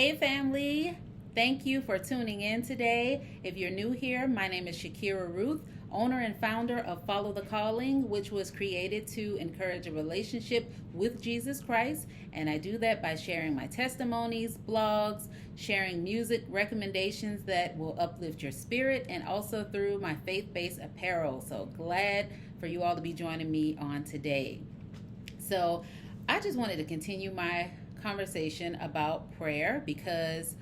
Hey family, thank you for tuning in today. If you're new here, my name is Shakira Ruth, owner and founder of Follow the Calling, which was created to encourage a relationship with Jesus Christ. And I do that by sharing my testimonies, blogs, sharing music recommendations that will uplift your spirit, and also through my faith-based apparel. So glad for you all to be joining me on today. So I just wanted to continue my conversation about prayer because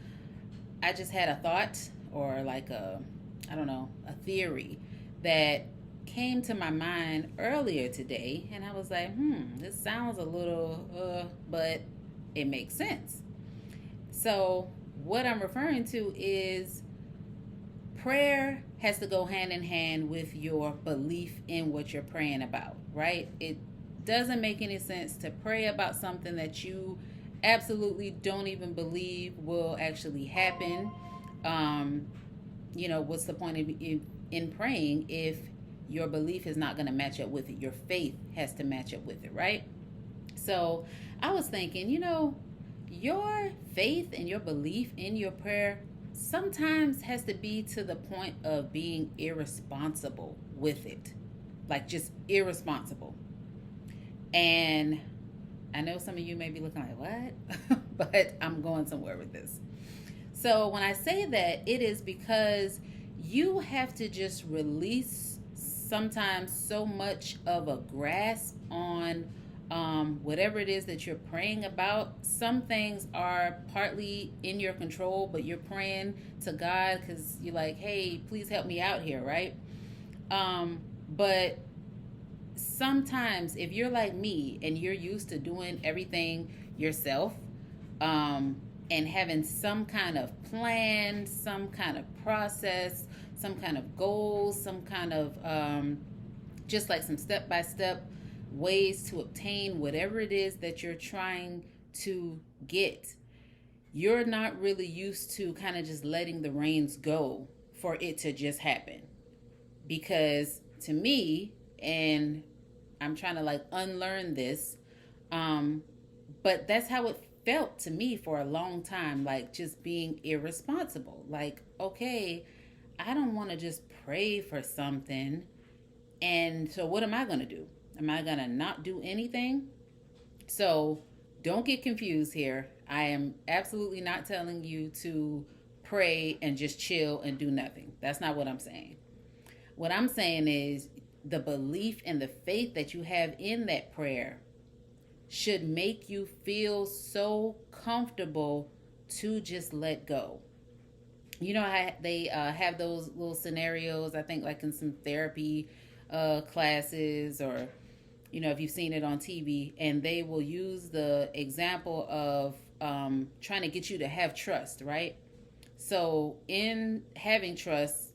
I just had a thought or I don't know, a theory that came to my mind earlier today. And I was like, this sounds a little, but it makes sense. So what I'm referring to is prayer has to go hand in hand with your belief in what you're praying about, right? It doesn't make any sense to pray about something that you absolutely don't even believe will actually happen. What's the point in praying if your belief is not going to match up with it? Your faith has to match up with it, right? So I was thinking, your faith and your belief in your prayer sometimes has to be to the point of being irresponsible with it, like just irresponsible. And I know some of you may be looking like, what? But I'm going somewhere with this. So when I say that, it is because you have to just release sometimes so much of a grasp on whatever it is that you're praying about. Some things are partly in your control, but you're praying to God because you're like, hey, please help me out here, right? But sometimes if you're like me and you're used to doing everything yourself, and having some kind of plan, some kind of process, some kind of goals, some kind of just like some step-by-step ways to obtain whatever it is that you're trying to get, you're not really used to kind of just letting the reins go for it to just happen. Because to me, and I'm trying to unlearn this, but that's how it felt to me for a long time, like just being irresponsible. Like, okay, I don't want to just pray for something, and so what am I going to do? Am I going to not do anything? So don't get confused here. I am absolutely not telling you to pray and just chill and do nothing. That's not what I'm saying. What I'm saying is the belief and the faith that you have in that prayer should make you feel so comfortable to just let go. They have those little scenarios, I think, like in some therapy classes, or if you've seen it on TV, and they will use the example of trying to get you to have trust, right? So in having trust,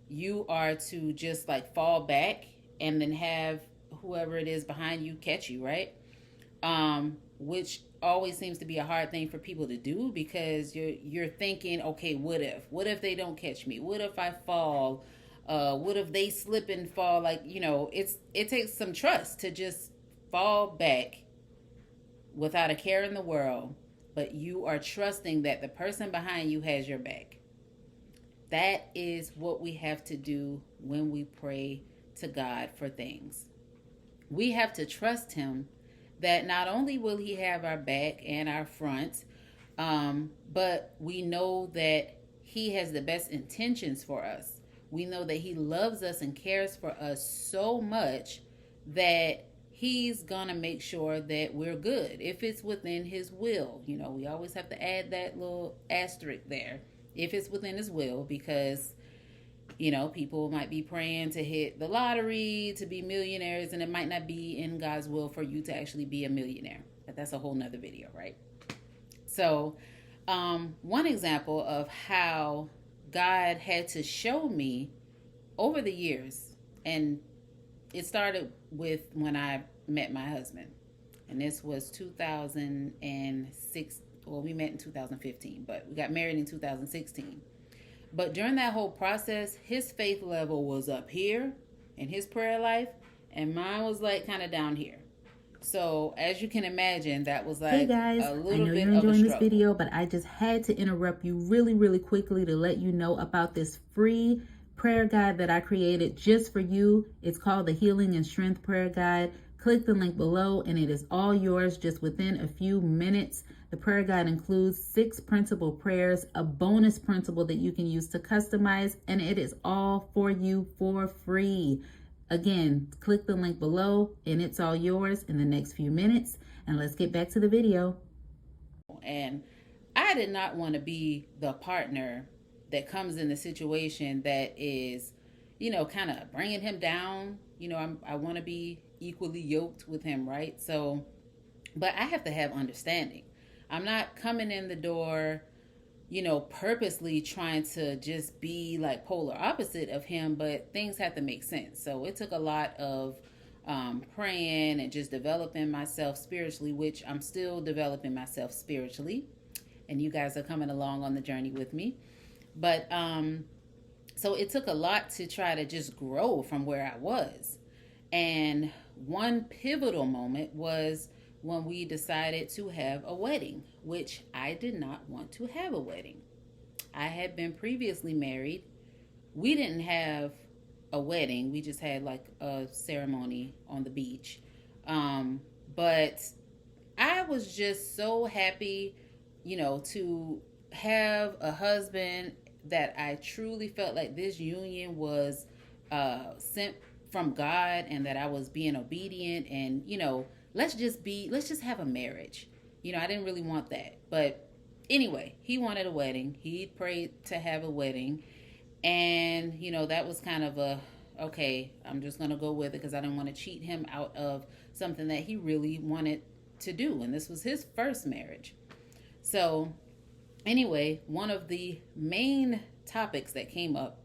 you are to just fall back and then have whoever it is behind you catch you, right? Which always seems to be a hard thing for people to do, because you're thinking, okay, what if they don't catch me? What if I fall? What if they slip and fall? It takes some trust to just fall back without a care in the world, but you are trusting that the person behind you has your back. That is what we have to do when we pray to God for things. We have to trust Him that not only will He have our back and our front, but we know that He has the best intentions for us. We know that He loves us and cares for us so much that He's gonna make sure that we're good if it's within His will. We always have to add that little asterisk there, if it's within His will, because people might be praying to hit the lottery, to be millionaires, and it might not be in God's will for you to actually be a millionaire. But that's a whole nother video, right? So one example of how God had to show me over the years, and it started with when I met my husband. And this was 2006. Well, we met in 2015, but we got married in 2016. But during that whole process, his faith level was up here in his prayer life, and mine was kind of down here. So as you can imagine, that was Hey like guys, a I little know bit you're of a enjoying this struggle. video, but I just had to interrupt you really quickly to let you know about this free prayer guide that I created just for you. It's called the Healing and Strength Prayer Guide. Click the link below and it is all yours just within a few minutes. The prayer guide includes 6 principal prayers, a bonus principle that you can use to customize, and it is all for you for free. Again, click the link below and it's all yours in the next few minutes. And let's get back to the video. And I did not want to be the partner that comes in the situation that is, kind of bringing him down. I want to be equally yoked with him, right? So, but I have to have understanding. I'm not coming in the door, purposely trying to just be like polar opposite of him, but things have to make sense. So it took a lot of praying and just developing myself spiritually, which I'm still developing myself spiritually. And you guys are coming along on the journey with me. But so it took a lot to try to just grow from where I was. And one pivotal moment was when we decided to have a wedding, which I did not want to have a wedding. I had been previously married. We didn't have a wedding, we just had like a ceremony on the beach. But I was just so happy, to have a husband that I truly felt like this union was sent from God, and that I was being obedient, and let's just have a marriage. I didn't really want that, but anyway, he wanted a wedding. He prayed to have a wedding, and that was kind of a okay. I'm just gonna go with it because I didn't want to cheat him out of something that he really wanted to do, and this was his first marriage. So anyway, one of the main topics that came up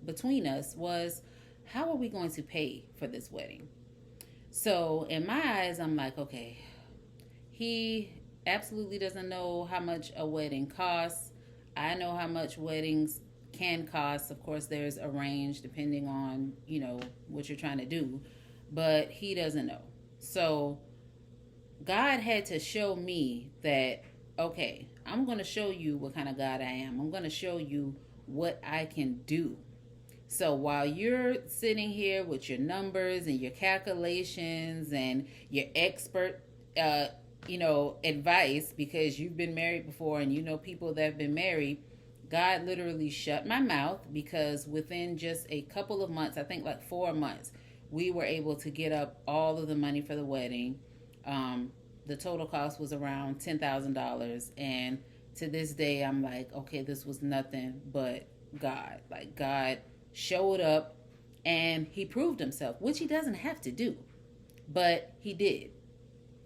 between us was, how are we going to pay for this wedding? So in my eyes, I'm like, okay, he absolutely doesn't know how much a wedding costs. I know how much weddings can cost. Of course, there's a range depending on, what you're trying to do, but he doesn't know. So God had to show me that, okay, I'm going to show you what kind of God I am. I'm going to show you what I can do. So while you're sitting here with your numbers and your calculations and your expert, advice, because you've been married before and you know people that have been married, God literally shut my mouth, because within just a couple of months, I think like 4 months, we were able to get up all of the money for the wedding. The total cost was around $10,000. And to this day, I'm like, okay, this was nothing but God. Like, God showed up and he proved himself, which he doesn't have to do, but he did.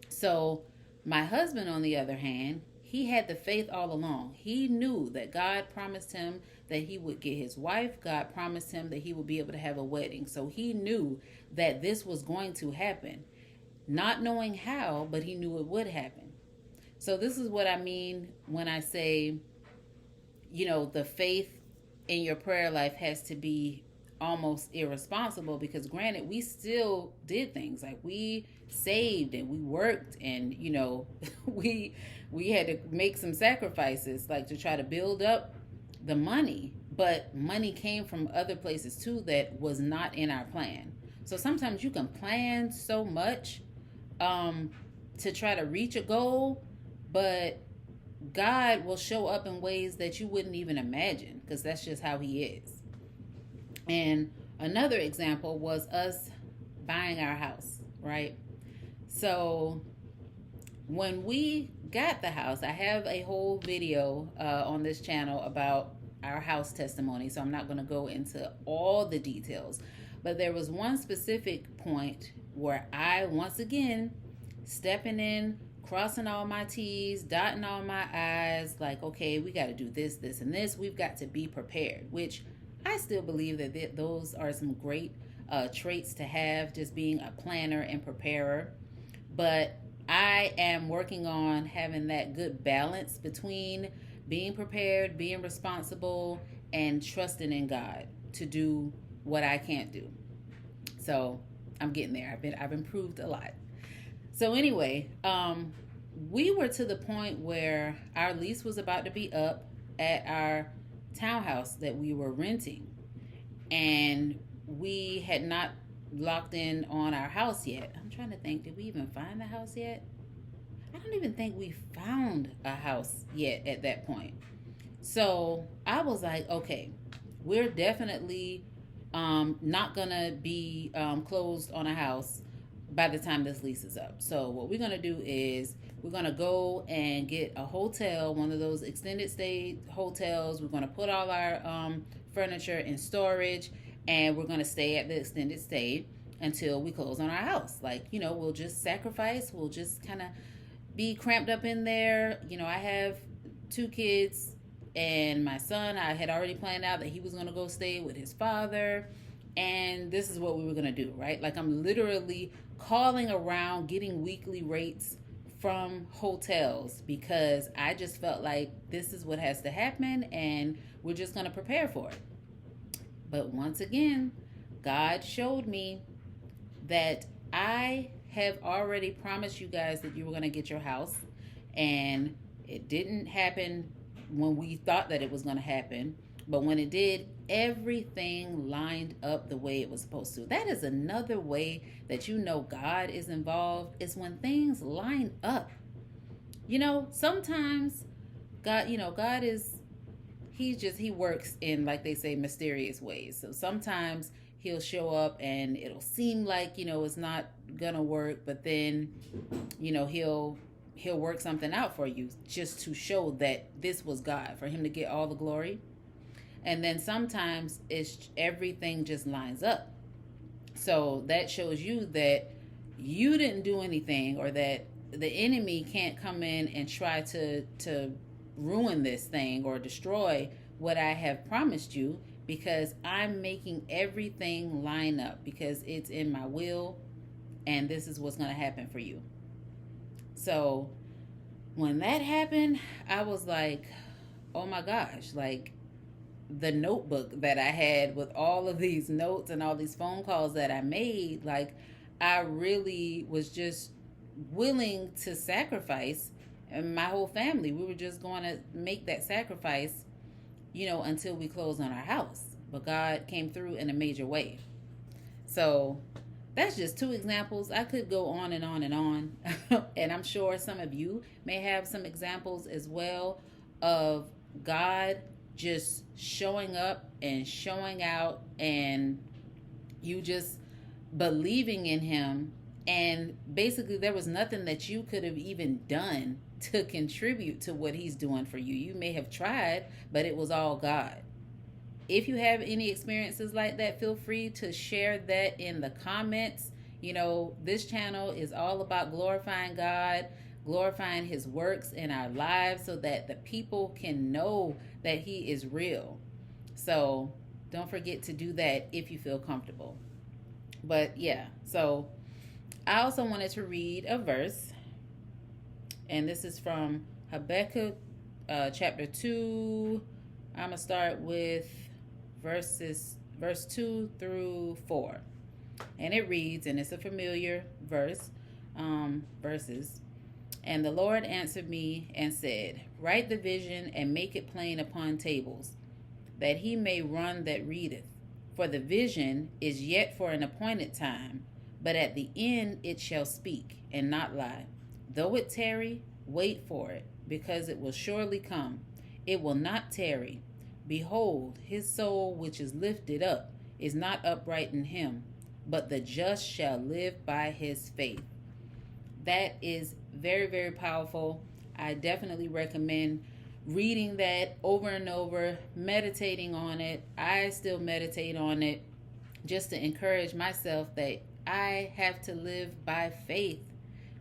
So, my husband, on the other hand, he had the faith all along. He knew that God promised him that he would get his wife. God promised him that he would be able to have a wedding. So he knew that this was going to happen. Not knowing how, but he knew it would happen. So this is what I mean when I say, the faith in your prayer life has to be almost irresponsible, because granted, we still did things like we saved and we worked, and we had to make some sacrifices, like to try to build up the money, but money came from other places too that was not in our plan. So sometimes you can plan so much to try to reach a goal, but God will show up in ways that you wouldn't even imagine, because that's just how he is. And another example was us buying our house, right? So when we got the house, I have a whole video on this channel about our house testimony, so I'm not going to go into all the details. But there was one specific point where I, once again, stepping in, crossing all my T's, dotting all my I's, like, okay, we got to do this, this, and this. We've got to be prepared, which I still believe that those are some great traits to have, just being a planner and preparer. But I am working on having that good balance between being prepared, being responsible, and trusting in God to do what I can't do. So I'm getting there. I've improved a lot. So anyway, we were to the point where our lease was about to be up at our townhouse that we were renting, and we had not locked in on our house yet. I'm trying to think, did we even find the house yet? I don't even think we found a house yet at that point. So I was like, okay, we're definitely not gonna be closed on a house by the time this lease is up. So what we're gonna do is we're gonna go and get a hotel, one of those extended stay hotels. We're gonna put all our furniture in storage, and we're gonna stay at the extended stay until we close on our house. Like, we'll just sacrifice. We'll just kind of be cramped up in there. I have 2 kids, and my son, I had already planned out that he was going to go stay with his father, and this is what we were going to do, right? Like, I'm literally calling around, getting weekly rates from hotels, because I just felt like this is what has to happen, and we're just going to prepare for it. But once again, God showed me that I have already promised you guys that you were going to get your house, and it didn't happen when we thought that it was going to happen. But when it did, everything lined up the way it was supposed to. That is another way that God is involved, is when things line up. Sometimes God is, he works in, like they say, mysterious ways. So sometimes he'll show up and it'll seem like, it's not gonna work, but then, he'll work something out for you just to show that this was God, for him to get all the glory. And then sometimes everything just lines up. So that shows you that you didn't do anything, or that the enemy can't come in and try to ruin this thing or destroy what I have promised you, because I'm making everything line up, because it's in my will, and this is what's going to happen for you. So when that happened, I was like, oh my gosh, like the notebook that I had with all of these notes and all these phone calls that I made, like I really was just willing to sacrifice, and my whole family, we were just going to make that sacrifice, until we closed on our house. But God came through in a major way. So that's just 2 examples. I could go on and on and on. And I'm sure some of you may have some examples as well of God just showing up and showing out, and you just believing in him. And basically there was nothing that you could have even done to contribute to what he's doing for you. You may have tried, but it was all God. If you have any experiences like that, feel free to share that in the comments. This channel is all about glorifying God, glorifying his works in our lives, so that the people can know that he is real. So don't forget to do that if you feel comfortable. But yeah, so I also wanted to read a verse, and this is from Habakkuk chapter 2. I'm going to start with verse 2 through 4. And it reads, and it's a familiar verses. And the Lord answered me and said, write the vision and make it plain upon tables, that he may run that readeth. For the vision is yet for an appointed time, but at the end it shall speak and not lie. Though it tarry, wait for it, because it will surely come. It will not tarry. Behold, his soul which is lifted up is not upright in him, but the just shall live by his faith. That is very, very powerful. I definitely recommend reading that over and over, meditating on it. I still meditate on it just to encourage myself that I have to live by faith,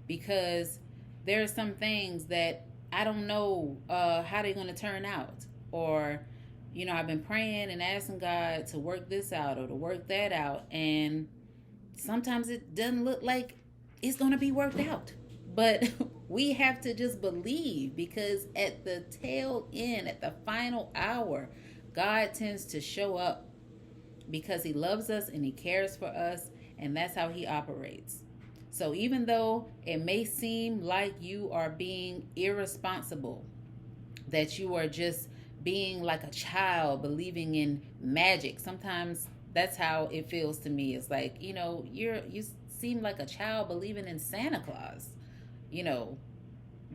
because there are some things that I don't know how they're going to turn out. Or, I've been praying and asking God to work this out or to work that out, and sometimes it doesn't look like it's going to be worked out. But we have to just believe, because at the tail end, at the final hour, God tends to show up, because he loves us and he cares for us, and that's how he operates. So even though it may seem like you are being irresponsible, that you are just being like a child believing in magic, sometimes that's how it feels to me. It's like, you seem like a child believing in Santa Claus, you know,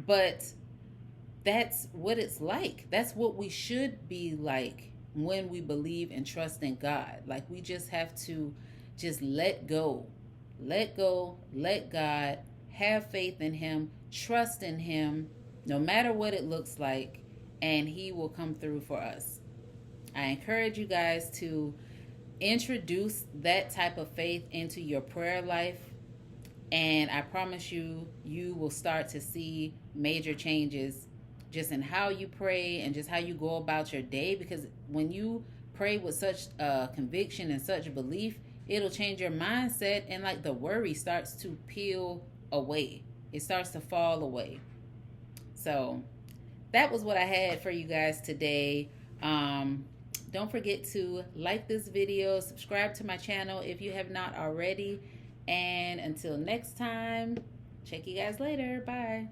but that's what it's like. That's what we should be like when we believe and trust in God. Like, we just have to just let go. Let go, let God, have faith in Him, trust in Him, no matter what it looks like, and He will come through for us. I encourage you guys to introduce that type of faith into your prayer life, and I promise you, you will start to see major changes just in how you pray and just how you go about your day. Because when you pray with such conviction and such belief, it'll change your mindset, and like the worry starts to peel away. It starts to fall away. So that was what I had for you guys today. Don't forget to like this video, subscribe to my channel if you have not already. And until next time, check you guys later. Bye.